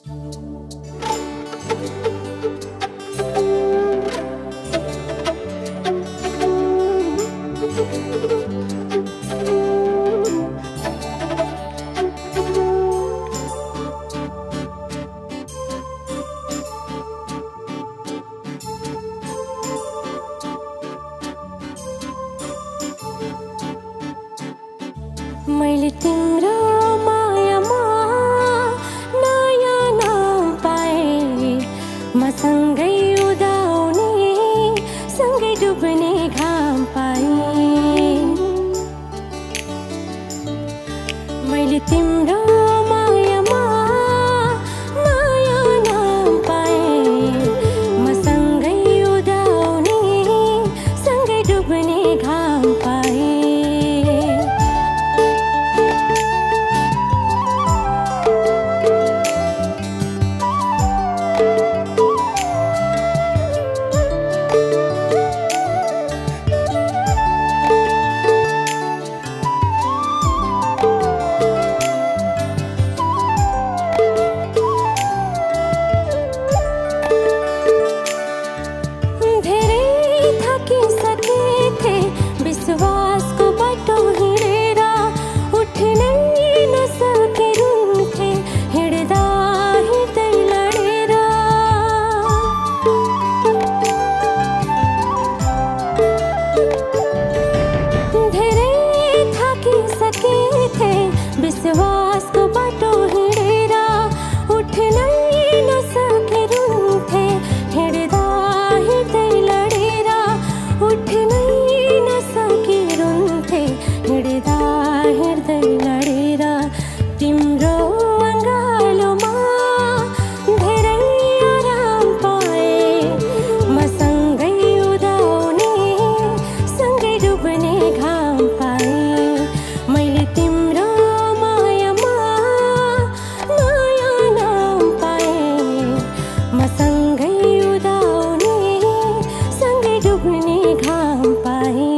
मैले तिम्रो मायामा नयाँ नाम पाएँ, मसँगै उदाउने सँगै डुब्ने घाम पाएँ। मैले तिम्रो मायामा नयाँ नाम पाएँ, मसँगै उदाउने सँगै डुब्ने घाम पाएँ। विश्वासको बाटो हिँडेर उठ्नै नसके रुन्थे, हिँड्दा हिँड्दै लडेर। धेरै थाकिसकेथे विश्वासको बाटो हिँडेर उठ्नै नसके रुन्थे, हिँड्दा हिँड्दै लडेर। उठ्नै हिँड्दा हिँड्दै लडेर तिम्रो अँगालोमा धेरै आराम पाएँ, मसँगै उदाउने सँगै डुब्ने घाम पाएँ। मैले तिम्रो मायामा नयाँ नाम पाएँ, मसँगै उदाउने सँगै डुब्ने घाम पाएँ।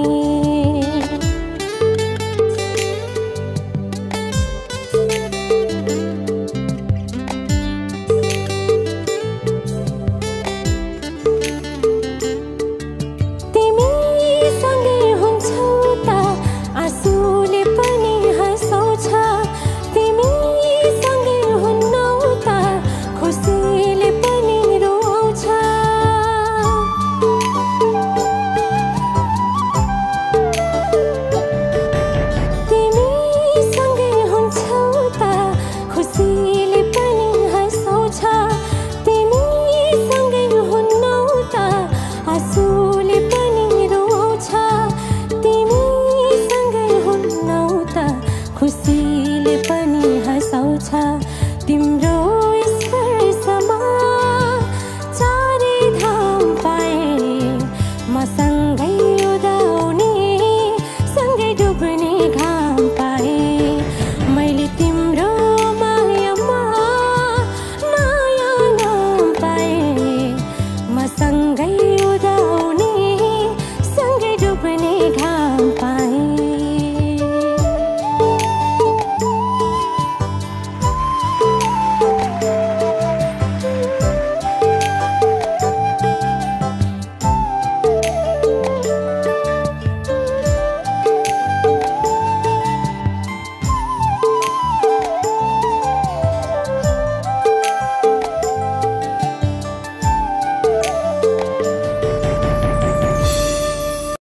खुसीले पनि हँसाउँछ तिम्रो